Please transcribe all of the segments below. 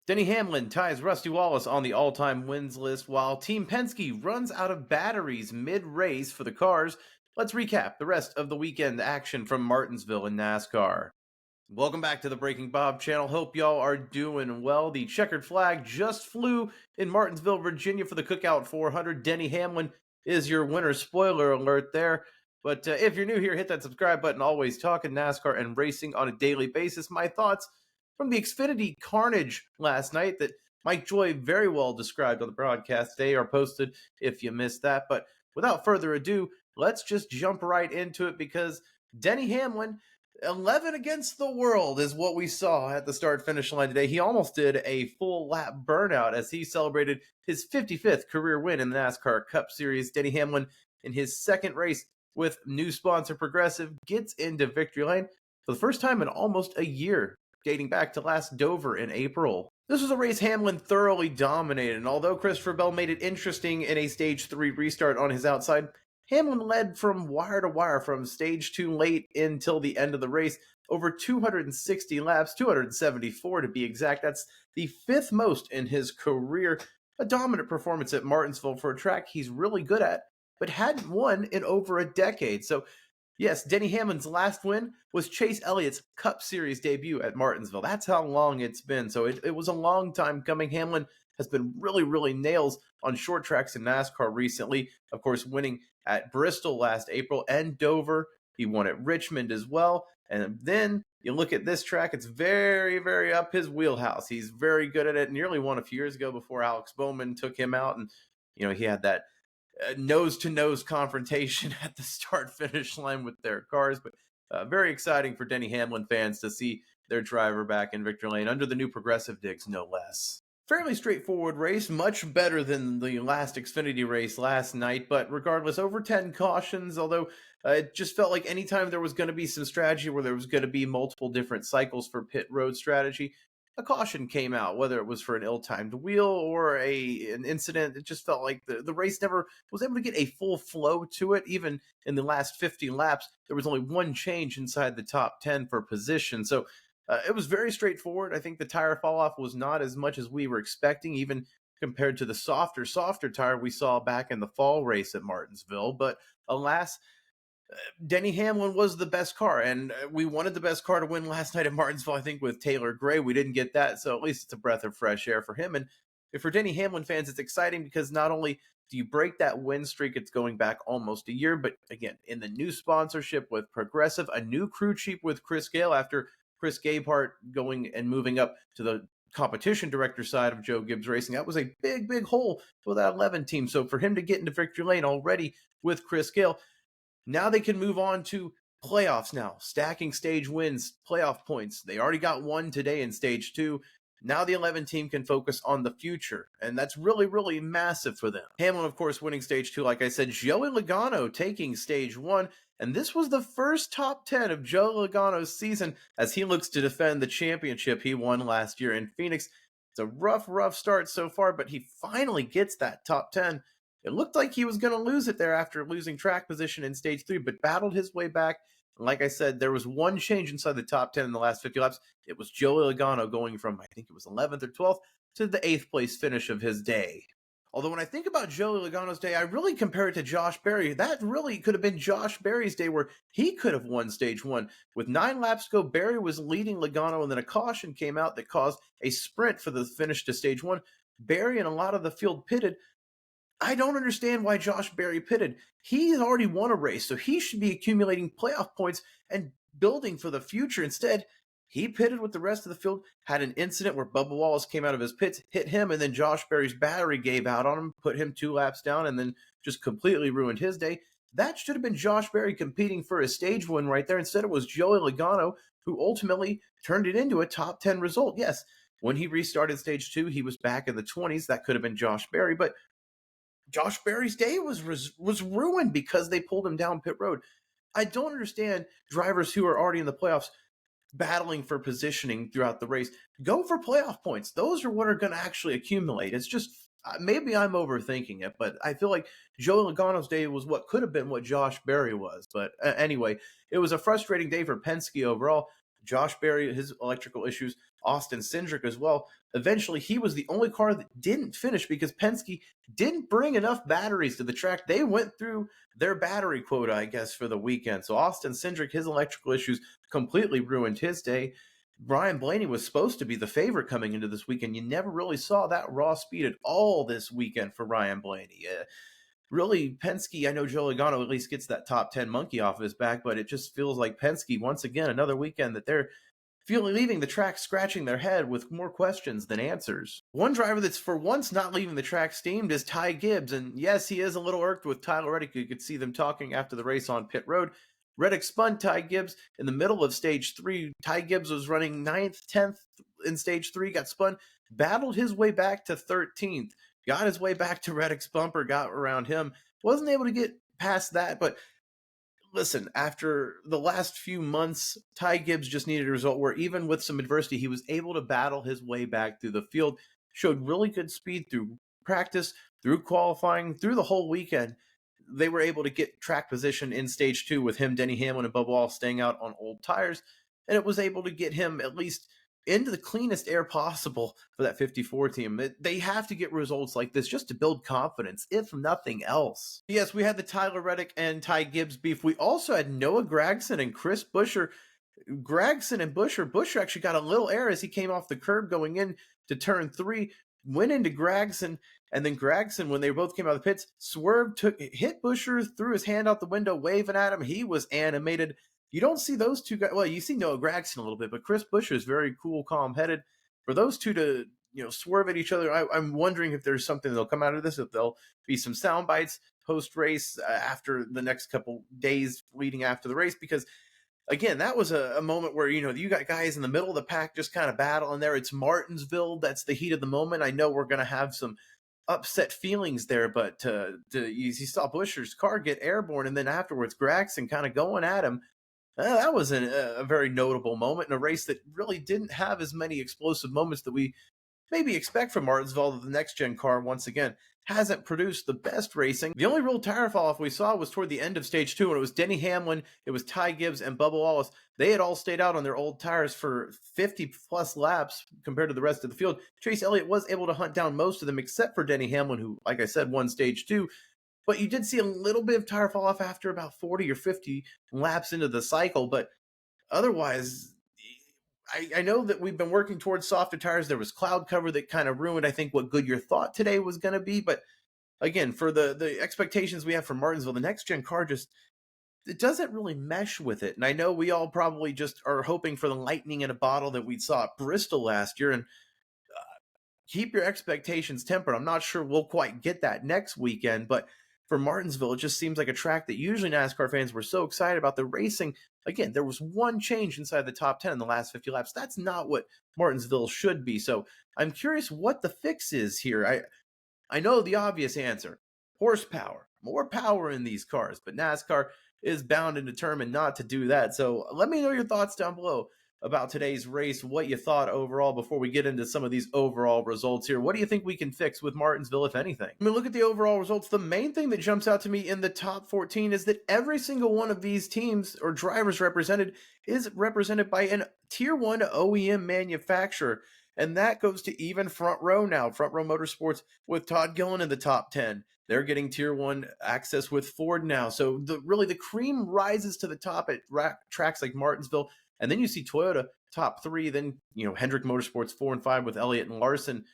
Denny Hamlin ties Rusty Wallace on the all-time wins list while Team Penske runs out of batteries mid-race for the cars. Let's recap the rest of the weekend action from Martinsville in NASCAR. Welcome back to the Breaking Bob channel. Hope y'all are doing well. The checkered flag just flew in Martinsville, Virginia for the Cookout 400. Denny Hamlin is your winner. Spoiler alert there. But if you're new here, hit that subscribe button. Always talking NASCAR and racing on a daily basis. My thoughts from the Xfinity carnage last night that Mike Joy very well described on the broadcast today are posted if you missed that. But without further ado, let's just jump right into it because Denny Hamlin, 11 against the world is what we saw at the start-finish line today. He almost did a full lap burnout as he celebrated his 55th career win in the NASCAR Cup Series. Denny Hamlin, in his second race with new sponsor Progressive, gets into victory lane for the first time in almost a year, dating back to last Dover in April. This was a race Hamlin thoroughly dominated, and although Christopher Bell made it interesting in a Stage 3 restart on his outside, Hamlin led from wire to wire from Stage 2 late until the end of the race, over 260 laps, 274 to be exact. That's the fifth most in his career. A dominant performance at Martinsville for a track he's really good at, but hadn't won in over a decade. So yes, Denny Hamlin's last win was Chase Elliott's Cup Series debut at Martinsville. That's how long it's been. So it was a long time coming. Hamlin has been really nails on short tracks in NASCAR recently. Of course, winning at Bristol last April and Dover. He won at Richmond as well. And then you look at this track, it's very up his wheelhouse. He's very good at it. Nearly won a few years ago before Alex Bowman took him out. And, he had that nose-to-nose confrontation at the start-finish line with their cars. But very exciting for Denny Hamlin fans to see their driver back in victory lane under the new Progressive digs, no less. Fairly straightforward race, much better than the last Xfinity race last night, but regardless, over 10 cautions, although it just felt like anytime there was going to be some strategy where there was going to be multiple different cycles for pit road strategy, a caution came out, whether it was for an ill-timed wheel or an incident. It just felt like the race never was able to get a full flow to it. Even in the last 50 laps, there was only one change inside the top 10 for position. So it was very straightforward. I think the tire fall-off was not as much as we were expecting, even compared to the softer tire we saw back in the fall race at Martinsville. But alas, Denny Hamlin was the best car, and we wanted the best car to win last night at Martinsville, I think, with Taylor Gray. We didn't get that, so at least it's a breath of fresh air for him. And for Denny Hamlin fans, it's exciting because not only do you break that win streak, it's going back almost a year, but again, in the new sponsorship with Progressive, a new crew chief with Chris Gale after Chris Gabehart going and moving up to the competition director side of Joe Gibbs Racing. That was a big hole for that 11 team. So for him to get into victory lane already with Chris Gale, now they can move on to playoffs now, stacking stage wins, playoff points. They already got one today in Stage 2. Now the 11 team can focus on the future, and that's really massive for them. Hamlin, of course, winning Stage 2, like I said. Joey Logano taking Stage 1, and this was the first top 10 of Joe Logano's season as he looks to defend the championship he won last year in Phoenix. It's a rough start so far, but he finally gets that top 10. It looked like he was going to lose it there after losing track position in Stage 3, but battled his way back. And like I said, there was one change inside the top 10 in the last 50 laps. It was Joey Logano going from, I think it was 11th or 12th, to the 8th place finish of his day. Although when I think about Joey Logano's day, I really compare it to Josh Berry. That really could have been Josh Berry's day where he could have won Stage 1. With 9 laps to go, Berry was leading Logano, and then a caution came out that caused a sprint for the finish to Stage 1. Berry and a lot of the field pitted. I don't understand why Josh Berry pitted. He's already won a race, so he should be accumulating playoff points and building for the future. Instead, he pitted with the rest of the field, had an incident where Bubba Wallace came out of his pits, hit him, and then Josh Berry's battery gave out on him, put him 2 laps down, and then just completely ruined his day. That should have been Josh Berry competing for a stage win right there. Instead, it was Joey Logano who ultimately turned it into a top 10 result. Yes, when he restarted Stage 2, he was back in the 20s. That could have been Josh Berry, but Josh Berry's day was ruined because they pulled him down pit road. I don't understand drivers who are already in the playoffs battling for positioning throughout the race. Go for playoff points. Those are what are going to actually accumulate. It's just, maybe I'm overthinking it, but I feel like Joey Logano's day was what could have been what Josh Berry was. But anyway, it was a frustrating day for Penske overall. Josh Berry, his electrical issues Austin Cindric as well. Eventually, he was the only car that didn't finish because Penske didn't bring enough batteries to the track. They went through their battery quota, I guess, for the weekend. So Austin Cindric, his electrical issues completely ruined his day. Ryan Blaney was supposed to be the favorite coming into this weekend. You never really saw that raw speed at all this weekend for Ryan Blaney. Really, Penske, I know Joe Logano at least gets that top 10 monkey off of his back, but it just feels like Penske, once again, another weekend that they're leaving the track scratching their head with more questions than answers. One driver that's for once not leaving the track steamed is Ty Gibbs, and yes, he is a little irked with Tyler Reddick. You could see them talking after the race on pit road. Reddick spun Ty Gibbs in the middle of stage 3. Ty Gibbs was running 9th, 10th in stage 3, got spun, battled his way back to 13th, got his way back to Reddick's bumper, got around him, wasn't able to get past that, but listen, after the last few months, Ty Gibbs just needed a result where even with some adversity, he was able to battle his way back through the field, showed really good speed through practice, through qualifying, through the whole weekend. They were able to get track position in stage 2 with him, Denny Hamlin, and Bubba Wallace staying out on old tires, and it was able to get him at least into the cleanest air possible for that 54 team. They have to get results like this just to build confidence, if nothing else. Yes, we had the Tyler Reddick and Ty Gibbs beef. We also had Noah Gragson and Chris Buescher. Gragson and Buescher actually got a little air as he came off the curb going in to turn 3, went into Gragson, and then Gragson, when they both came out of the pits, swerved, hit Buescher, threw his hand out the window, waving at him. He was animated. You don't see those two guys. Well, you see Noah Gragson a little bit, but Chris Buescher is very cool, calm-headed. For those two to swerve at each other, I'm wondering if there's something that'll come out of this, if there'll be some sound bites post-race after the next couple days leading after the race, because again, that was a moment where, you got guys in the middle of the pack just kind of battling there. It's Martinsville. That's the heat of the moment. I know we're going to have some upset feelings there, but you saw Buescher's car get airborne, and then afterwards, Gragson kind of going at him. That was a very notable moment in a race that really didn't have as many explosive moments that we maybe expect from Martinsville. The next-gen car, once again, hasn't produced the best racing. The only real tire fall-off we saw was toward the end of stage 2, when it was Denny Hamlin, it was Ty Gibbs, and Bubba Wallace. They had all stayed out on their old tires for 50-plus laps compared to the rest of the field. Chase Elliott was able to hunt down most of them, except for Denny Hamlin, who, like I said, won stage 2. But you did see a little bit of tire fall off after about 40 or 50 laps into the cycle. But otherwise, I know that we've been working towards softer tires. There was cloud cover that kind of ruined, I think, what Goodyear thought today was going to be. But again, for the expectations we have from Martinsville, the next-gen car it doesn't really mesh with it. And I know we all probably just are hoping for the lightning in a bottle that we saw at Bristol last year. And keep your expectations tempered. I'm not sure we'll quite get that next weekend, but for Martinsville, it just seems like a track that usually NASCAR fans were so excited about the racing. Again, there was one change inside the top 10 in the last 50 laps. That's not what Martinsville should be. So I'm curious what the fix is here. I know the obvious answer: horsepower, more power in these cars, but NASCAR is bound and determined not to do that. So let me know your thoughts down below about today's race, what you thought overall before we get into some of these overall results here. What do you think we can fix with Martinsville, if anything? I mean, look at the overall results. The main thing that jumps out to me in the top 14 is that every single one of these teams or drivers represented is represented by a Tier 1 OEM manufacturer. And that goes to even Front Row now. Front Row Motorsports with Todd Gillen in the top 10. They're getting Tier 1 access with Ford now. So really the cream rises to the top at tracks like Martinsville. And then you see Toyota top 3, then, Hendrick Motorsports 4 and 5 with Elliott and Larson.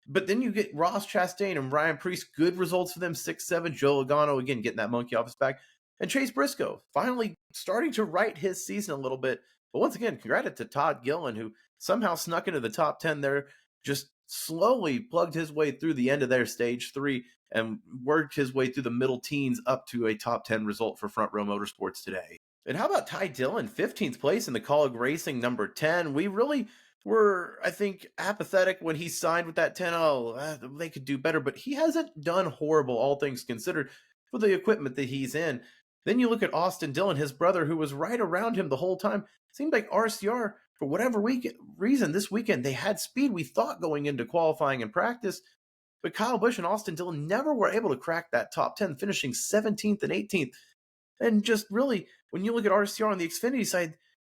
But then you get Ross Chastain and Ryan Preece, good results for them, 6, 7. Joe Logano, again, getting that monkey off his back. And Chase Briscoe, finally starting to right his season a little bit. But once again, congrats to Todd Gillen, who somehow snuck into the top 10 there, just slowly plugged his way through the end of their stage 3 and worked his way through the middle teens up to a top 10 result for Front Row Motorsports today. And how about Ty Dillon, 15th place in the Kaulig Racing number 10? We really were, I think, apathetic when he signed with that 10. They could do better, but he hasn't done horrible, all things considered, for the equipment that he's in. Then you look at Austin Dillon, his brother, who was right around him the whole time. Seemed like RCR, for whatever reason, this weekend, they had speed, we thought, going into qualifying and practice. But Kyle Busch and Austin Dillon never were able to crack that top 10, finishing 17th and 18th. And just really, when you look at RCR on the Xfinity side,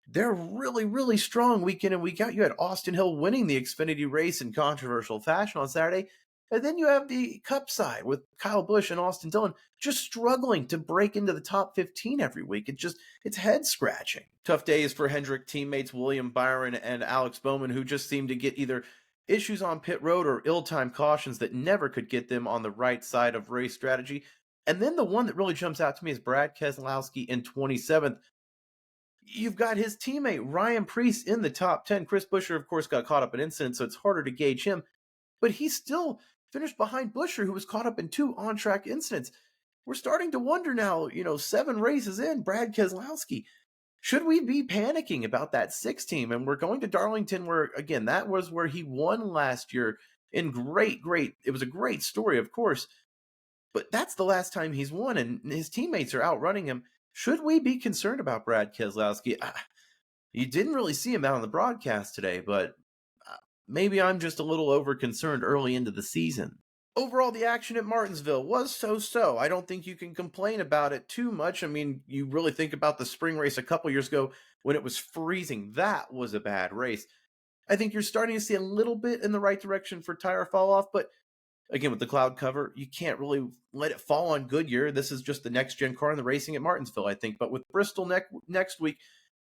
They're really, really strong week in and week out. You had Austin Hill winning the Xfinity race in controversial fashion on Saturday. And then you have the Cup side with Kyle Busch and Austin Dillon just struggling to break into the top 15 every week. It's head scratching. Tough days for Hendrick teammates William Byron and Alex Bowman, who just seemed to get either issues on pit road or ill-timed cautions that never could get them on the right side of race strategy. And then the one that really jumps out to me is Brad Keselowski in 27th. You've got his teammate Ryan Preece in the top 10. Chris Buescher, of course, got caught up in incidents, so it's harder to gauge him. But he still finished behind Buescher, who was caught up in 2 on-track incidents. We're starting to wonder now, 7 races in, Brad Keselowski, should we be panicking about that 6 team? And we're going to Darlington, where, again, that was where he won last year in it was a great story, of course. But that's the last time he's won, and his teammates are outrunning him. Should we be concerned about Brad Keselowski? You didn't really see him out on the broadcast today, but maybe I'm just a little over concerned early into the season. Overall, the action at Martinsville was so-so. I don't think you can complain about it too much. I mean, you really think about the spring race a couple years ago when it was freezing. That was a bad race. I think you're starting to see a little bit in the right direction for tire fall off, but again, with the cloud cover, you can't really let it fall on Goodyear. This is just the next gen car in the racing at Martinsville, I think. But with Bristol next week,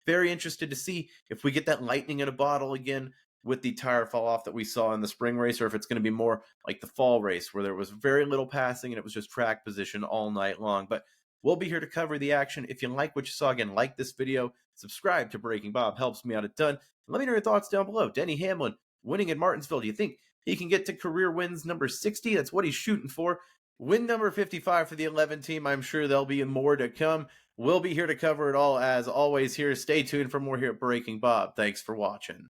very interested to see if we get that lightning in a bottle again with the tire fall off that we saw in the spring race, or if it's going to be more like the fall race where there was very little passing and it was just track position all night long. But we'll be here to cover the action. If you like what you saw, again, like this video, subscribe to Breaking Bob, helps me out a ton. And let me know your thoughts down below. Denny Hamlin winning at Martinsville. Do you think he can get to career wins number 60? That's what he's shooting for. Win number 55 for the 11 team. I'm sure there'll be more to come. We'll be here to cover it all as always here. Stay tuned for more here at Breaking Bob. Thanks for watching.